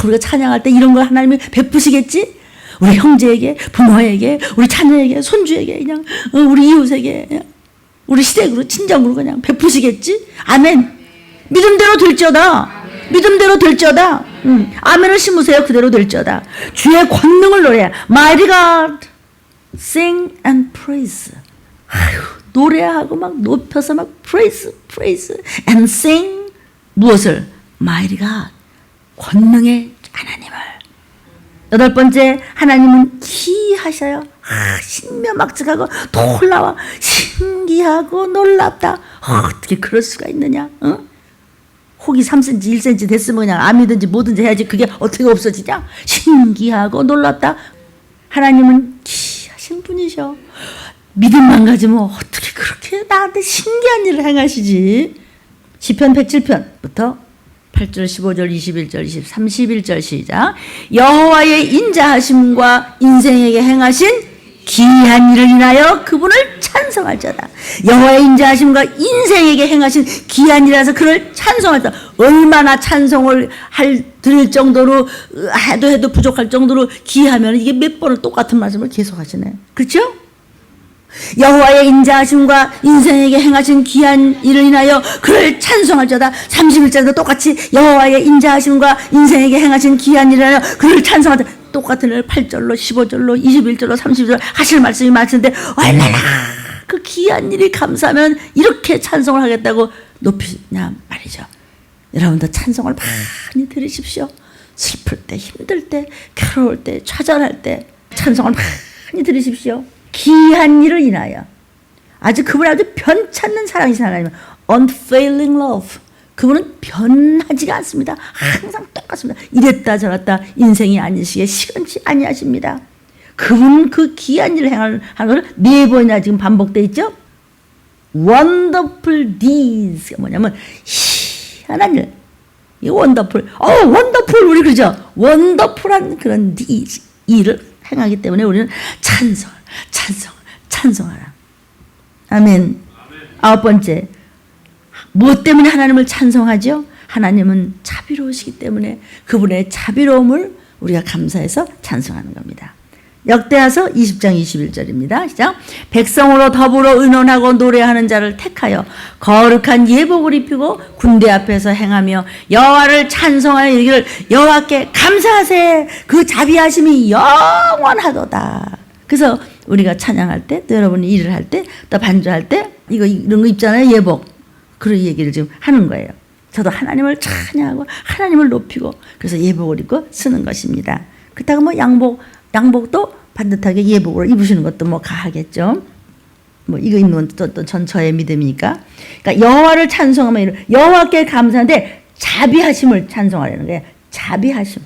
우리가 찬양할 때 이런 걸 하나님이 베푸시겠지? 우리 형제에게, 부모에게, 우리 자녀에게, 손주에게, 그냥 우리 이웃에게, 우리 시댁으로, 친정으로 그냥 베푸시겠지? 아멘. 믿음대로 될지어다. 믿음대로 될지어다. 아멘을 심으세요. 그대로 될지어다. 주의 권능을 노래해. Mighty God, sing and praise. 아유, 노래하고 막 높여서 막 praise and sing. 무엇을? Mighty God. 권능의 하나님을. 8번째, 하나님은 기이하셔요. 신묘막측하고 놀라워. 신기하고 놀랍다. 어떻게 그럴 수가 있느냐? 어? 혹이 3cm, 1cm 됐으면 그냥 암이든지 뭐든지 해야지 그게 어떻게 없어지냐? 신기하고 놀랍다. 하나님은 기이하신 분이셔. 믿음만 가지면 어떻게 그렇게 나한테 신기한 일을 행하시지? 시편 107편부터 8절, 15절, 21절, 31절 시작. 여호와의 인자하심과 인생에게 행하신 기이한 일을 인하여 그분을 찬송할자다. 여호와의 인자하심과 인생에게 행하신 기이한 일이라서 그를 찬송할자. 얼마나 찬송을 드릴 정도로 해도 부족할 정도로 기이하면 이게 몇 번을 똑같은 말씀을 계속 하시네. 그렇죠? 여호와의 인자하심과 인생에게 행하신 귀한 일을 인하여 그를 찬송할자다. 31절도 똑같이 여호와의 인자하심과 인생에게 행하신 귀한 일을 인하여 그를 찬송하자. 똑같은 일 8절로 15절로 21절로 30절 하실 말씀이 많은데 얼마나 그 귀한 일이 감사하면 이렇게 찬송을 하겠다고 높이냐 말이죠. 여러분도 찬송을 많이 들으십시오. 슬플 때, 힘들 때, 괴로울 때, 좌절할 때 찬송을 많이 들으십시오. 기이한 일을 인하여 아주 그분이 아주 변찮는 사랑이신 하나님, unfailing love. 그분은 변하지가 않습니다. 항상 똑같습니다. 이랬다 저랬다 인생이 아니시기에 시간치 아니하십니다. 그분 그 귀한 일을 행하는 걸 4번이나 지금 반복되어 있죠. wonderful deeds 뭐냐면 희한한 일. 이 wonderful, wonderful 우리 그러죠. wonderful한 그런 deeds 일을 행하기 때문에 우리는 찬송하라. 아멘. 9번째, 무엇 때문에 하나님을 찬송하죠? 하나님은 자비로우시기 때문에 그분의 자비로움을 우리가 감사해서 찬송하는 겁니다. 역대하서 20장 21절입니다. 시작. 백성으로 더불어 의논하고 노래하는 자를 택하여 거룩한 예복을 입히고 군대 앞에서 행하며 여호와를 찬송하여 이르기를 여호와께 감사하세. 그 자비하심이 영원하도다. 그래서 우리가 찬양할 때, 또 여러분이 일을 할 때, 또 반주할 때 이런 거 입잖아요. 예복. 그런 얘기를 지금 하는 거예요. 저도 하나님을 찬양하고 하나님을 높이고 그래서 예복을 입고 쓰는 것입니다. 그렇다고 뭐 양복도 반듯하게 예복으로 입으시는 것도 뭐 가하겠죠. 뭐 이거 입는 건 또 전처의 믿음이니까. 그러니까 여호와를 찬송하면 여호와께 감사한데 자비하심을 찬송하려는 거예요. 자비하심.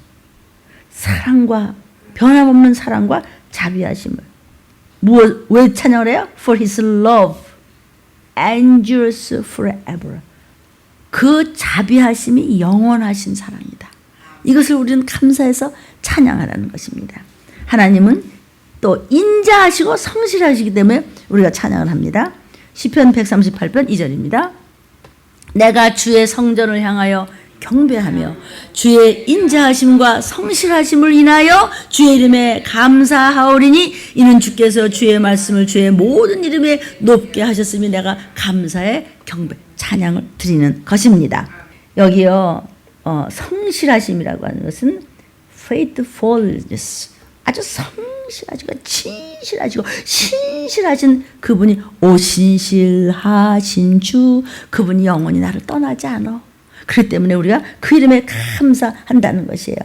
사랑과 변함없는 사랑과 자비하심을. 왜 찬양을 해요? For his love endures forever. 그 자비하심이 영원하신 사랑이다. 이것을 우리는 감사해서 찬양하라는 것입니다. 하나님은 또 인자하시고 성실하시기 때문에 우리가 찬양을 합니다. 시편 138편 2절입니다. 내가 주의 성전을 향하여 경배하며 주의 인자하심과 성실하심을 인하여 주의 이름에 감사하오리니 이는 주께서 주의 말씀을 주의 모든 이름에 높게 하셨으니 내가 감사의 경배 찬양을 드리는 것입니다. 여기요 성실하심이라고 하는 것은 faithfulness, 아주 성실하시고 진실하시고 신실하신 그분이 오신실하신 주, 그분이 영원히 나를 떠나지 않아. 그렇기 때문에 우리가 그 이름에 감사한다는 것이에요.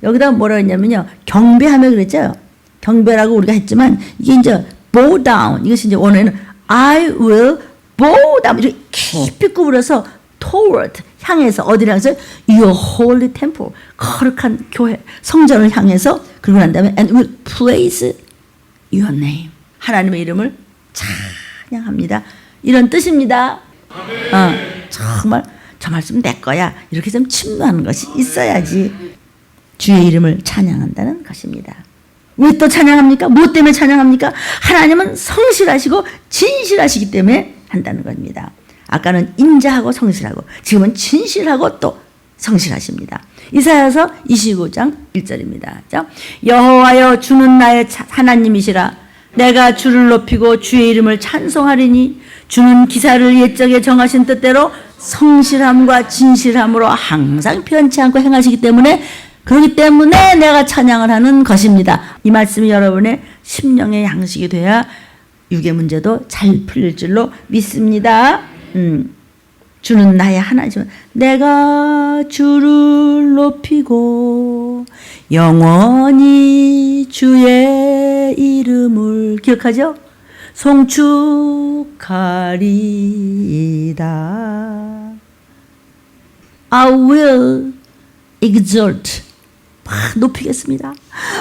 여기다 뭐라 했냐면요, 경배하며 그랬죠. 경배라고 우리가 했지만 이게 이제 bow down, 이것이 이제 원어에는 I will bow down, 이렇게 깊이 구부려서 toward, 향해서 어디를 향해서 your holy temple, 거룩한 교회 성전을 향해서, 그러고 난 다음에 and will praise your name, 하나님의 이름을 찬양합니다. 이런 뜻입니다. 정말 저 말씀 내 거야 이렇게 좀 침노하는 것이 있어야지 주의 이름을 찬양한다는 것입니다. 왜 또 찬양합니까? 무엇 때문에 찬양합니까? 하나님은 성실하시고 진실하시기 때문에 한다는 겁니다. 아까는 인자하고 성실하고 지금은 진실하고 또 성실하십니다. 이사야서 29장 1절입니다. 여호와여 주는 나의 하나님이시라. 내가 주를 높이고 주의 이름을 찬송하리니 주는 기사를 옛적에 정하신 뜻대로 성실함과 진실함으로 항상 변치 않고 행하시기 때문에 그렇기 때문에 내가 찬양을 하는 것입니다. 이 말씀이 여러분의 심령의 양식이 돼야 육의 문제도 잘 풀릴 줄로 믿습니다. 주는 나의 하나님. 내가 주를 높이고 영원히 주의 이름을 기억하죠? 송축하리이다. I will exalt. 막 높이겠습니다.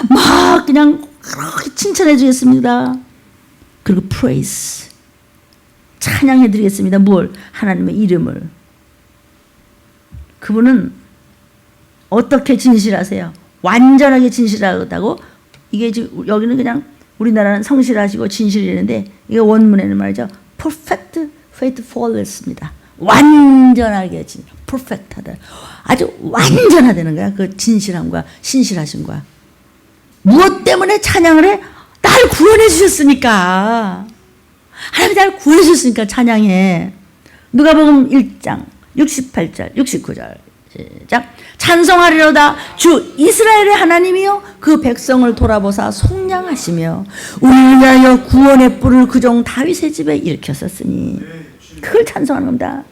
막 그냥 그렇게 칭찬해 주겠습니다. 그리고 praise. 찬양해 드리겠습니다. 뭘? 하나님의 이름을. 그분은 어떻게 진실하세요? 완전하게 진실하다고. 이게 지금 여기는 그냥 우리나라는 성실하시고 진실이라는데 이게 원문에는 말이죠. perfect faithfulness입니다. 완전하게 perfect하다. 아주 완전하다는 거야. 그 진실함과 신실하심과. 무엇 때문에 찬양을 해? 날 구원해 주셨으니까. 하나님이 날 구원해 주셨으니까 찬양해. 누가복음 1장 68절 69절 시작. 찬송하리로다 주 이스라엘의 하나님이여 그 백성을 돌아보사 속량하시며 우리를 위하여 구원의 뿔을 그 종 다윗의 집에 일으켰었으니. 그걸 찬송하는 겁니다.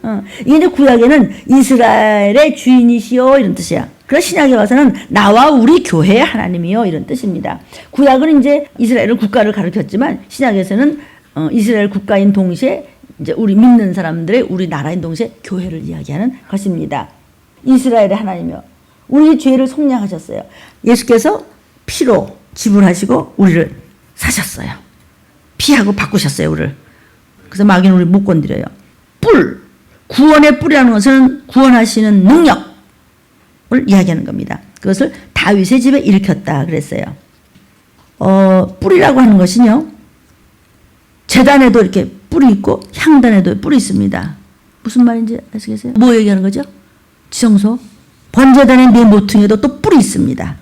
이게 이제 구약에는 이스라엘의 주인이시여 이런 뜻이야. 그래서 신약에 와서는 나와 우리 교회의 하나님이여 이런 뜻입니다. 구약은 이제 이스라엘을 국가를 가르쳤지만 신약에서는 이스라엘 국가인 동시에 이제 우리 믿는 사람들의 우리 나라인 동시에 교회를 이야기하는 것입니다. 이스라엘의 하나님이여 우리 죄를 속량하셨어요. 예수께서 피로 지불하시고 우리를 사셨어요. 피하고 바꾸셨어요. 우리를. 그래서 마귀는 우리 못 건드려요. 뿔, 구원의 뿔이라는 것은 구원하시는 능력을 이야기하는 겁니다. 그것을 다윗의 집에 일으켰다 그랬어요. 뿔이라고 하는 것은요. 제단에도 이렇게 뿔이 있고 향단에도 뿔이 있습니다. 무슨 말인지 아시겠어요? 뭐 얘기하는 거죠? 지성소. 번제단의 네 모퉁이에도 또 뿔이 있습니다.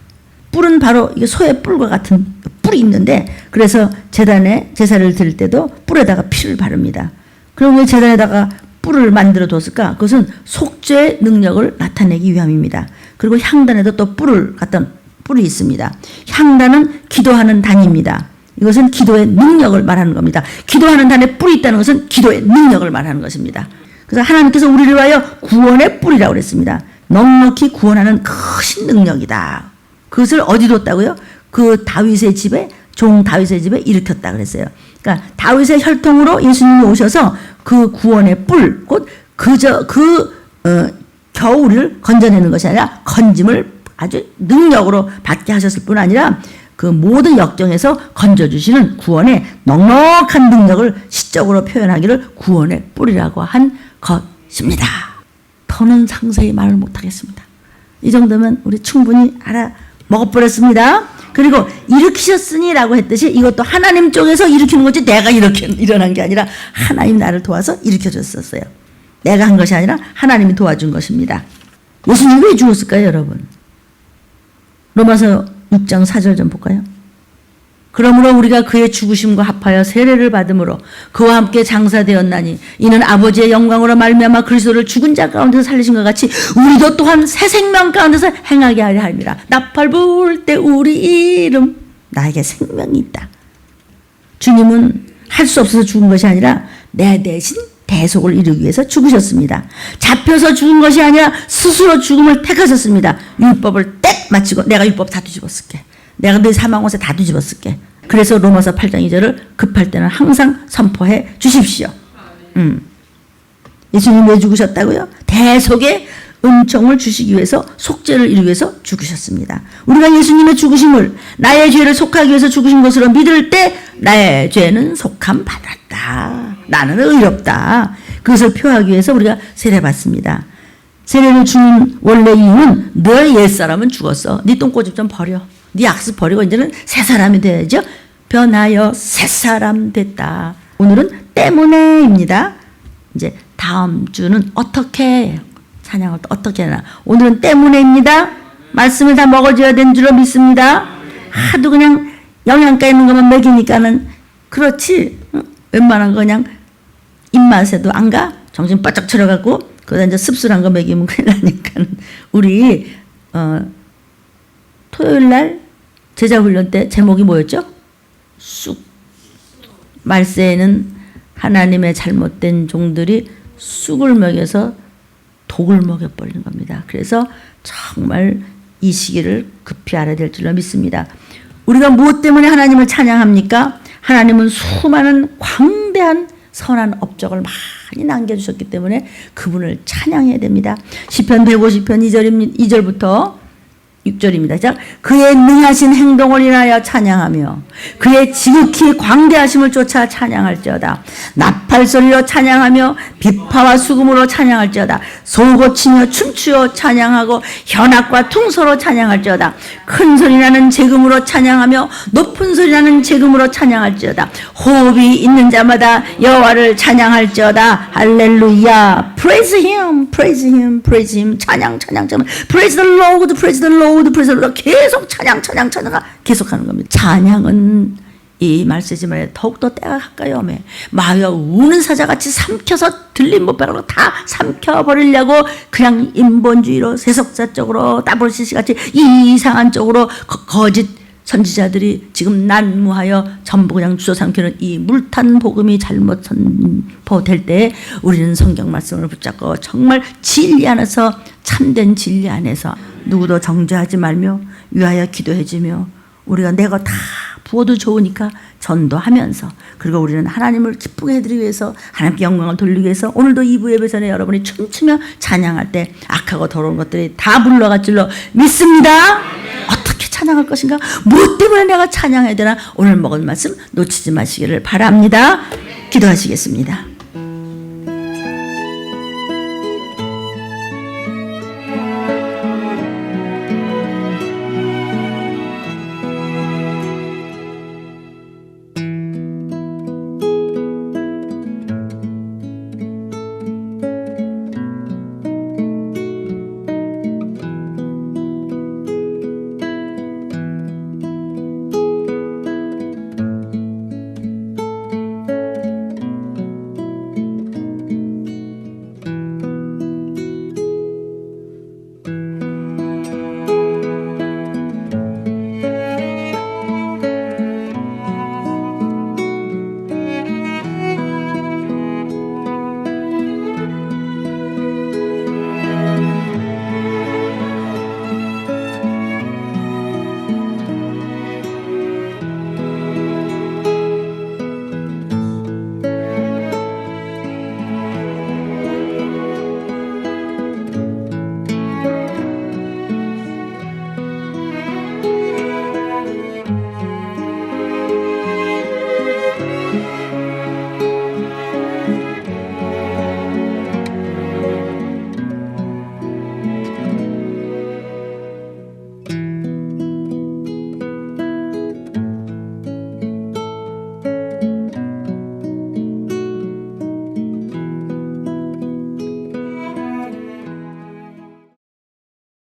뿔은 바로 이게 소의 뿔과 같은 뿔이 있는데 그래서 제단에 제사를 드릴 때도 뿔에다가 피를 바릅니다. 그럼 왜 제단에다가 뿔을 만들어 뒀을까? 그것은 속죄의 능력을 나타내기 위함입니다. 그리고 향단에도 또 뿔을 갖다 뿔이 있습니다. 향단은 기도하는 단입니다. 이것은 기도의 능력을 말하는 겁니다. 기도하는 단에 뿔이 있다는 것은 기도의 능력을 말하는 것입니다. 그래서 하나님께서 우리를 위하여 구원의 뿔이라고 그랬습니다. 넉넉히 구원하는 크신 능력이다. 그것을 어디 뒀다고요? 그 다윗의 집에 종 다윗의 집에 일으켰다 그랬어요. 그러니까 다윗의 혈통으로 예수님이 오셔서 그 구원의 뿔, 곧 겨우 우리를 건져내는 것이 아니라 건짐을 아주 능력으로 받게 하셨을 뿐 아니라 그 모든 역경에서 건져주시는 구원의 넉넉한 능력을 시적으로 표현하기를 구원의 뿔이라고 한 것입니다. 더는 상세히 말을 못하겠습니다. 이 정도면 우리 충분히 알아 먹어버렸습니다. 그리고 일으키셨으니라고 했듯이 이것도 하나님 쪽에서 일으키는 거지 내가 이렇게 일어난 게 아니라 하나님 나를 도와서 일으켜줬었어요. 내가 한 것이 아니라 하나님이 도와준 것입니다. 예수님이 왜 죽었을까요, 여러분? 로마서 6장 4절 좀 볼까요? 그러므로 우리가 그의 죽으심과 합하여 세례를 받음으로 그와 함께 장사되었나니 이는 아버지의 영광으로 말미암아 그리스도를 죽은 자 가운데서 살리신 것 같이 우리도 또한 새 생명 가운데서 행하게 하려 함이라. 나팔 불 때 우리 이름 나에게 생명이 있다. 주님은 할 수 없어서 죽은 것이 아니라 내 대신 대속을 이루기 위해서 죽으셨습니다. 잡혀서 죽은 것이 아니라 스스로 죽음을 택하셨습니다. 율법을 딱 마치고 내가 율법 다 뒤집어쓸게. 내가 네 사망옷에 다 뒤집어쓸게. 그래서 로마서 8장 2절을 급할 때는 항상 선포해 주십시오. 예수님 왜 죽으셨다고요? 대속의 은총을 주시기 위해서 속죄를 이루기 위해서 죽으셨습니다. 우리가 예수님의 죽으심을 나의 죄를 속하기 위해서 죽으신 것으로 믿을 때 나의 죄는 속함 받았다. 나는 의롭다. 그것을 표하기 위해서 우리가 세례받습니다. 세례를 주는 원래 이유는 너의 옛사람은 죽었어. 네 똥꼬집 좀 버려. 네 악습 버리고 이제는 새 사람이 돼야죠. 변하여 새 사람 됐다. 오늘은 때문에입니다. 이제 다음 주는 어떻게 찬양을 어떻게 하나. 오늘은 때문에입니다. 말씀을 다 먹어줘야 되는 줄로 믿습니다. 하도 그냥 영양가 있는 것만 먹이니까는 그렇지. 웬만한 거 그냥 입맛에도 안 가. 정신 바짝 차려갖고 그러다 이제 씁쓸한 거 먹이면 큰일 나니까 우리 토요일 날 제자 훈련 때 제목이 뭐였죠? 쑥. 말세에는 하나님의 잘못된 종들이 쑥을 먹여서 독을 먹여버리는 겁니다. 그래서 정말 이 시기를 급히 알아야 될 줄로 믿습니다. 우리가 무엇 때문에 하나님을 찬양합니까? 하나님은 수많은 광대한 선한 업적을 많이 남겨주셨기 때문에 그분을 찬양해야 됩니다. 시편 150편 2절부터 6절입니다. 자, 그의 능하신 행동을 인하여 찬양하며 그의 지극히 광대하심을 쫓아 찬양할지어다. 나팔소리로 찬양하며 비파와 수금으로 찬양할지어다. 소고치며 춤추어 찬양하고 현악과 퉁소로 찬양할지어다. 큰 소리 나는 재금으로 찬양하며 높은 소리 나는 재금으로 찬양할지어다. 호흡이 있는 자마다 여호와를 찬양할지어다. 할렐루야. Praise him, praise him, praise him. 찬양. Praise the Lord, praise the Lord. 계속 찬양 계속하는 겁니다. 찬양은 이 말세지만에 더욱더 때가 가까이 오매 마귀가 우는 사자같이 삼켜서 들린 못배가로 다 삼켜버리려고 그냥 인본주의로 세속자적으로 따블시시같이 이상한 쪽으로 거짓 선지자들이 지금 난무하여 전부 그냥 주워삼키는 이 물탄 복음이 잘못 선포될 때 우리는 성경 말씀을 붙잡고 정말 진리 안에서 참된 진리 안에서 누구도 정죄하지 말며 위하여 기도해주며 우리가 내 것 다 부어도 좋으니까 전도하면서 그리고 우리는 하나님을 기쁘게 해드리기 위해서 하나님께 영광을 돌리기 위해서 오늘도 2부 예배전에 여러분이 춤추며 찬양할 때 악하고 더러운 것들이 다 물러갈 줄로 믿습니다. 어떻게 찬양할 것인가? 무엇 때문에 내가 찬양해야 되나? 오늘 먹은 말씀 놓치지 마시기를 바랍니다. 기도하시겠습니다.